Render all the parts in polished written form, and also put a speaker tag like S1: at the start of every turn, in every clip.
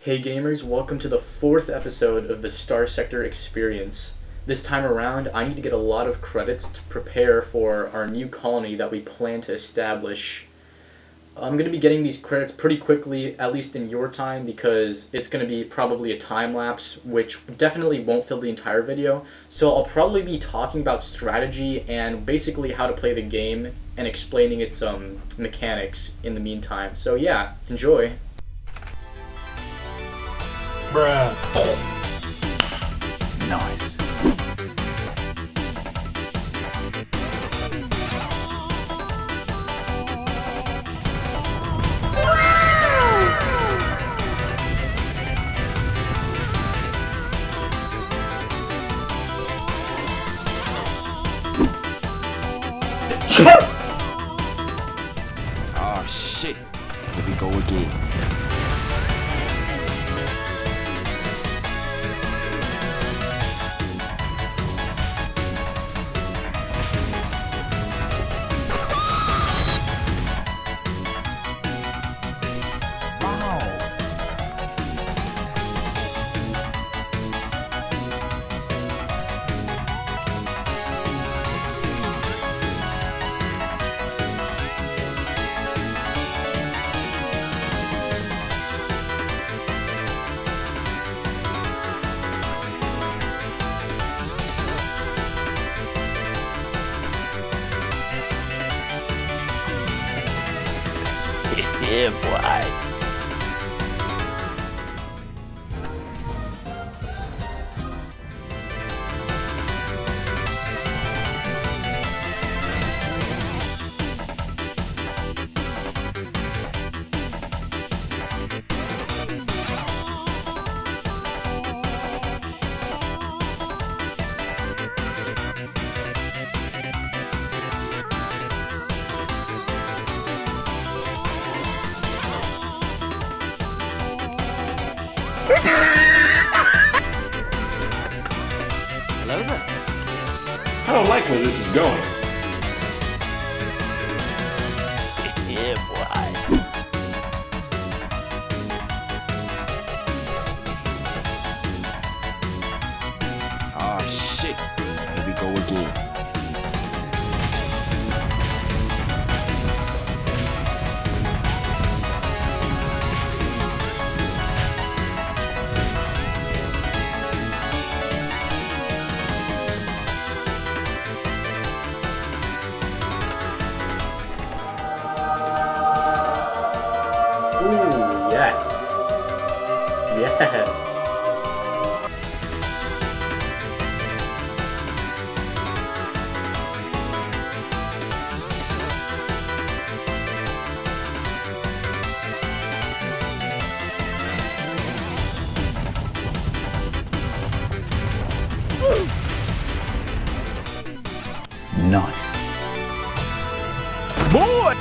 S1: Hey gamers, welcome to the 4th episode of the Starsector experience. This time around, I need to get a lot of credits to prepare for our new colony that we plan to establish. I'm going to be getting these credits pretty quickly, at least in your time, because it's going to be probably a time-lapse, which definitely won't fill the entire video. So I'll probably be talking about strategy and basically how to play the game and explaining its mechanics in the meantime. So yeah, enjoy.
S2: Bruh.
S3: Nice. Oh shit. Here we go again. Yeah, boy. Hello there.
S2: I don't like where this is going.
S3: Yeah, boy. Oh shit. Here we go again.
S1: Ooh, yes. Yes.
S3: Nice. Boy!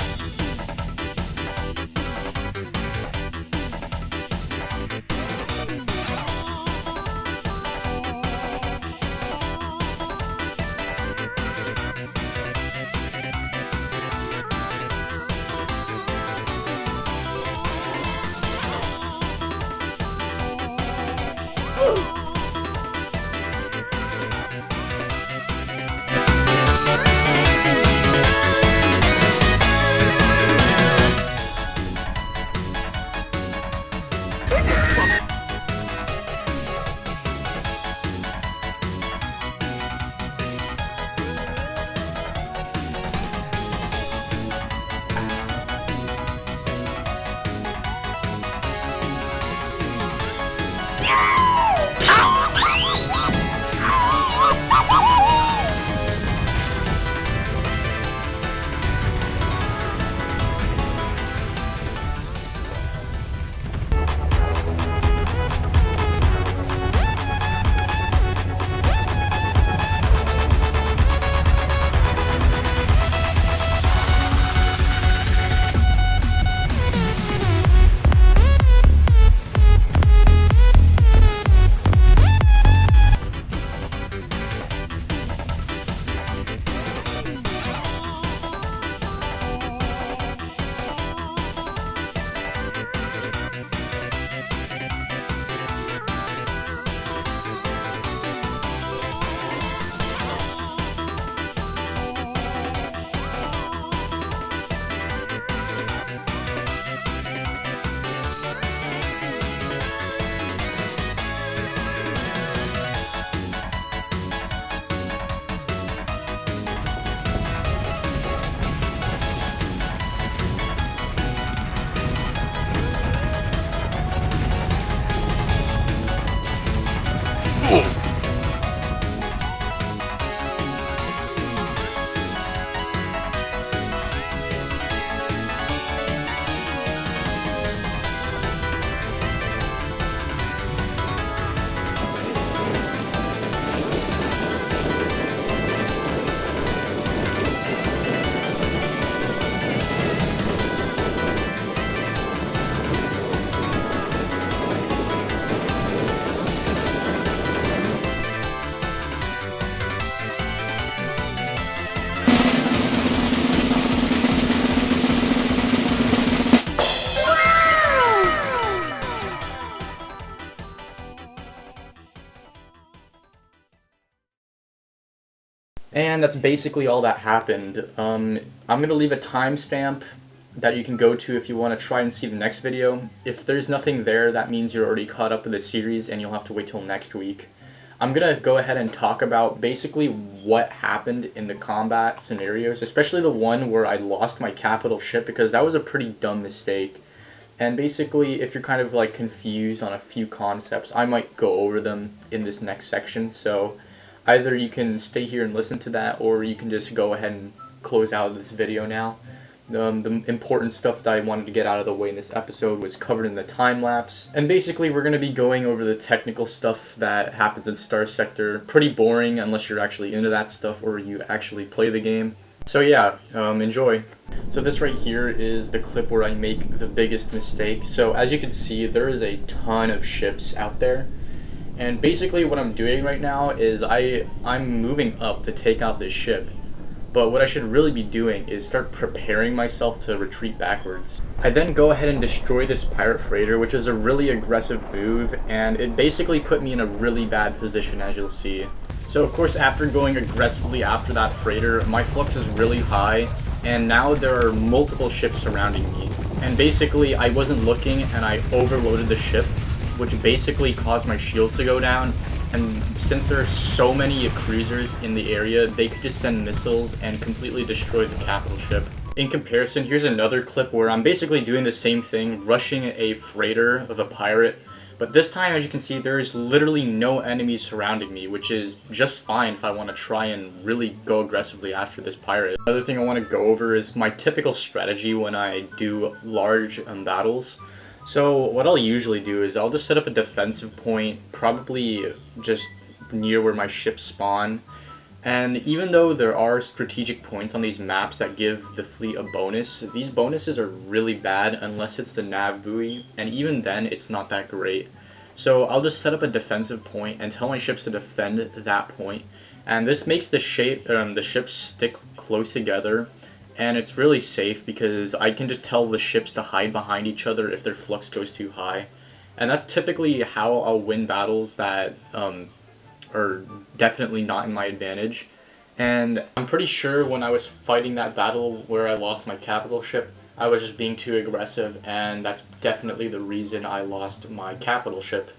S1: And that's basically all that happened. I'm going to leave a timestamp that you can go to if you want to try and see the next video. If there's nothing there, that means you're already caught up with the series and you'll have to wait till next week. I'm going to go ahead and talk about basically what happened in the combat scenarios, especially the one where I lost my capital ship, because that was a pretty dumb mistake. And basically, if you're kind of like confused on a few concepts, I might go over them in this next section. So either you can stay here and listen to that, or you can just go ahead and close out this video now. The important stuff that I wanted to get out of the way in this episode was covered in the time lapse. And basically we're going to be going over the technical stuff that happens in Starsector. Pretty boring unless you're actually into that stuff or you actually play the game. So yeah, enjoy. So this right here is the clip where I make the biggest mistake. So as you can see, there is a ton of ships out there. And basically what I'm doing right now is I'm moving up to take out this ship. But what I should really be doing is start preparing myself to retreat backwards. I then go ahead and destroy this pirate freighter, which is a really aggressive move, and it basically put me in a really bad position, as you'll see. So of course, after going aggressively after that freighter, my flux is really high, and now there are multiple ships surrounding me. And basically, I wasn't looking and I overloaded the ship, which basically caused my shield to go down. And since there are so many cruisers in the area, they could just send missiles and completely destroy the capital ship. In comparison, here's another clip where I'm basically doing the same thing, rushing a freighter of a pirate. But this time, as you can see, there is literally no enemies surrounding me, which is just fine if I want to try and really go aggressively after this pirate. Another thing I want to go over is my typical strategy when I do large battles. So what I'll usually do is I'll just set up a defensive point, probably just near where my ships spawn. And even though there are strategic points on these maps that give the fleet a bonus, these bonuses are really bad unless it's the nav buoy, and even then it's not that great. So I'll just set up a defensive point and tell my ships to defend that point. And this makes the ships stick close together. And it's really safe because I can just tell the ships to hide behind each other if their flux goes too high. And that's typically how I'll win battles that are definitely not in my advantage. And I'm pretty sure when I was fighting that battle where I lost my capital ship, I was just being too aggressive, and that's definitely the reason I lost my capital ship.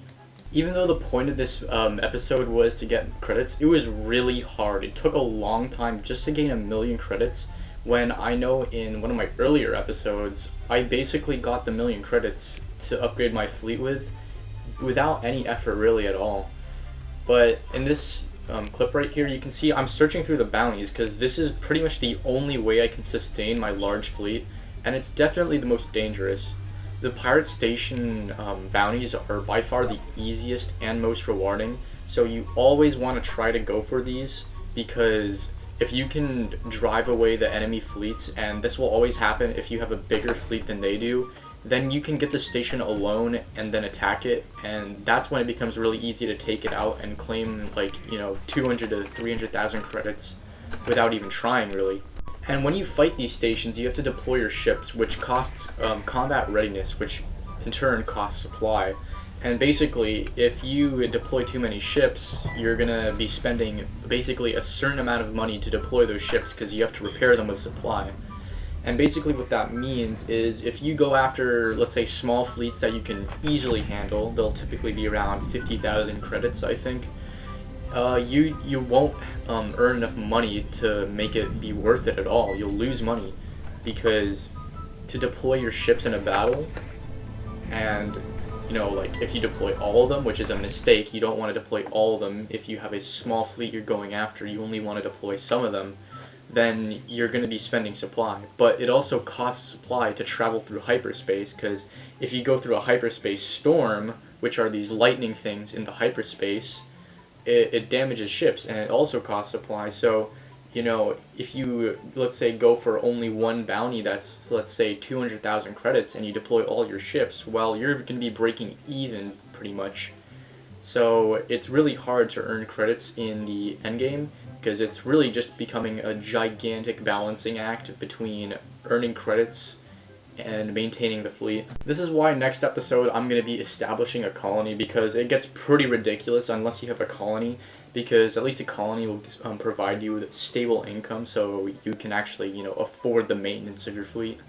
S1: Even though the point of this episode was to get credits, it was really hard. It took a long time just to gain 1,000,000 credits. When I know in one of my earlier episodes, I basically got the 1,000,000 credits to upgrade my fleet without any effort really at all. But in this clip right here, you can see I'm searching through the bounties because this is pretty much the only way I can sustain my large fleet, and it's definitely the most dangerous. The pirate station bounties are by far the easiest and most rewarding, so you always want to try to go for these, because if you can drive away the enemy fleets, and this will always happen if you have a bigger fleet than they do, then you can get the station alone and then attack it, and that's when it becomes really easy to take it out and claim, like, 200 to 300,000 credits without even trying, really. And when you fight these stations, you have to deploy your ships, which costs combat readiness, which in turn costs supply. And basically, if you deploy too many ships, you're gonna be spending basically a certain amount of money to deploy those ships because you have to repair them with supply. And basically what that means is if you go after, let's say, small fleets that you can easily handle, they'll typically be around 50,000 credits, I think. You won't earn enough money to make it be worth it at all. You'll lose money because to deploy your ships in a battle, and like if you deploy all of them, which is a mistake, you don't want to deploy all of them. If you have a small fleet you're going after, you only want to deploy some of them, then you're going to be spending supply. But it also costs supply to travel through hyperspace, because if you go through a hyperspace storm, which are these lightning things in the hyperspace, it damages ships, and it also costs supply. So if you, let's say, go for only one bounty that's, let's say, 200,000 credits, and you deploy all your ships, well, you're going to be breaking even, pretty much. So it's really hard to earn credits in the endgame, because it's really just becoming a gigantic balancing act between earning credits and maintaining the fleet. This is why next episode I'm going to be establishing a colony, because it gets pretty ridiculous unless you have a colony, because at least a colony will provide you with stable income so you can actually, you know, afford the maintenance of your fleet.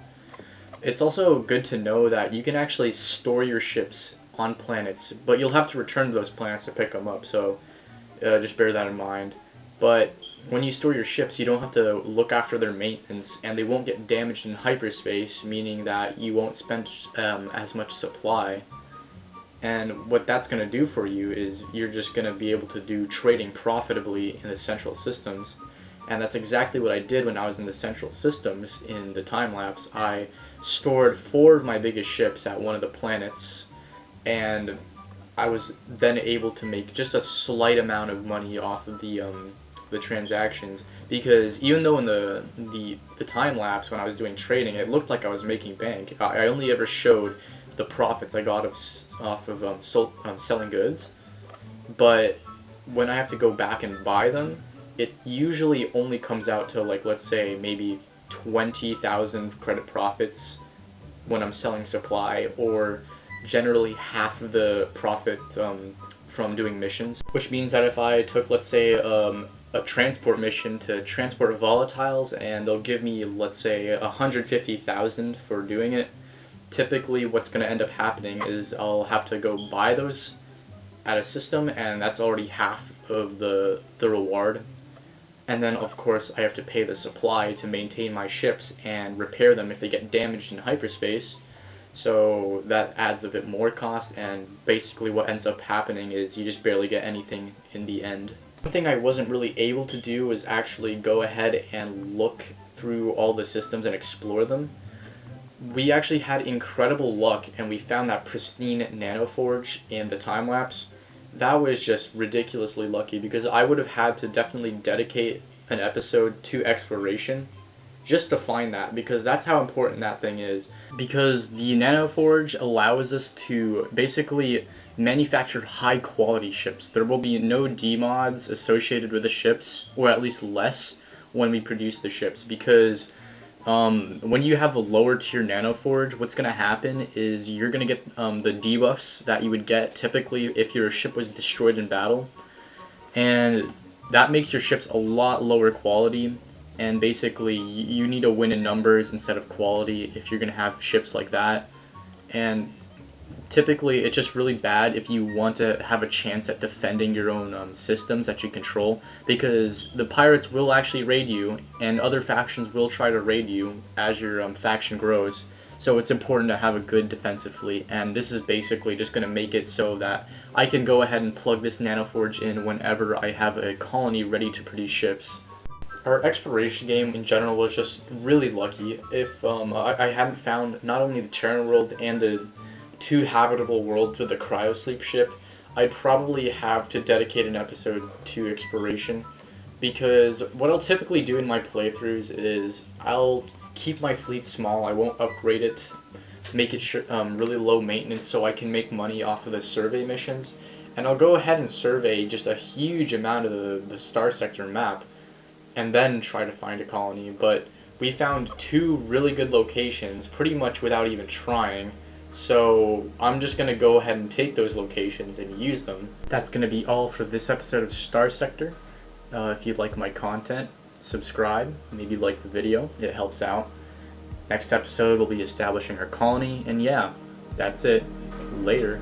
S1: It's also good to know that you can actually store your ships on planets, but you'll have to return to those planets to pick them up, so just bear that in mind. But when you store your ships, you don't have to look after their maintenance, and they won't get damaged in hyperspace, meaning that you won't spend as much supply. And what that's going to do for you is you're just going to be able to do trading profitably in the central systems. And that's exactly what I did when I was in the central systems in the time lapse. I stored 4 of my biggest ships at one of the planets, and I was then able to make just a slight amount of money off of the transactions, because even though in the time lapse when I was doing trading, it looked like I was making bank, I only ever showed the profits I got off of selling goods. But when I have to go back and buy them, it usually only comes out to, like, let's say maybe 20,000 credit profits when I'm selling supply, or generally half of the profit from doing missions. Which means that if I took, let's say, a transport mission to transport volatiles, and they'll give me, let's say, 150,000 for doing it, typically what's going to end up happening is I'll have to go buy those at a system, and that's already half of the reward. And then of course I have to pay the supply to maintain my ships and repair them if they get damaged in hyperspace. So that adds a bit more cost, and basically what ends up happening is you just barely get anything in the end. One thing I wasn't really able to do was actually go ahead and look through all the systems and explore them. We actually had incredible luck, and we found that pristine nanoforge in the time lapse. That was just ridiculously lucky, because I would have had to definitely dedicate an episode to exploration just to find that, because that's how important that thing is. Because the nanoforge allows us to basically manufacture high quality ships. There will be no demods associated with the ships, or at least less, when we produce the ships, because when you have a lower tier nanoforge, what's going to happen is you're going to get the debuffs that you would get typically if your ship was destroyed in battle, and that makes your ships a lot lower quality, and basically you need to win in numbers instead of quality if you're going to have ships like that. And typically it's just really bad if you want to have a chance at defending your own systems that you control, because the pirates will actually raid you, and other factions will try to raid you as your faction grows. So it's important to have a good defensive fleet, and this is basically just going to make it so that I can go ahead and plug this nanoforge in whenever I have a colony ready to produce ships. Our exploration game in general was just really lucky. If I hadn't found not only the Terran world and the 2 habitable worlds with the cryosleep ship, I'd probably have to dedicate an episode to exploration, because what I'll typically do in my playthroughs is I'll keep my fleet small, I won't upgrade it, make it really low maintenance so I can make money off of the survey missions, and I'll go ahead and survey just a huge amount of the Starsector map, and then try to find a colony. But we found 2 really good locations pretty much without even trying, so I'm just going to go ahead and take those locations and use them. That's going to be all for this episode of Starsector. If you like my content, subscribe, maybe like the video, it helps out. Next episode we'll be establishing our colony, and yeah, that's it. Later.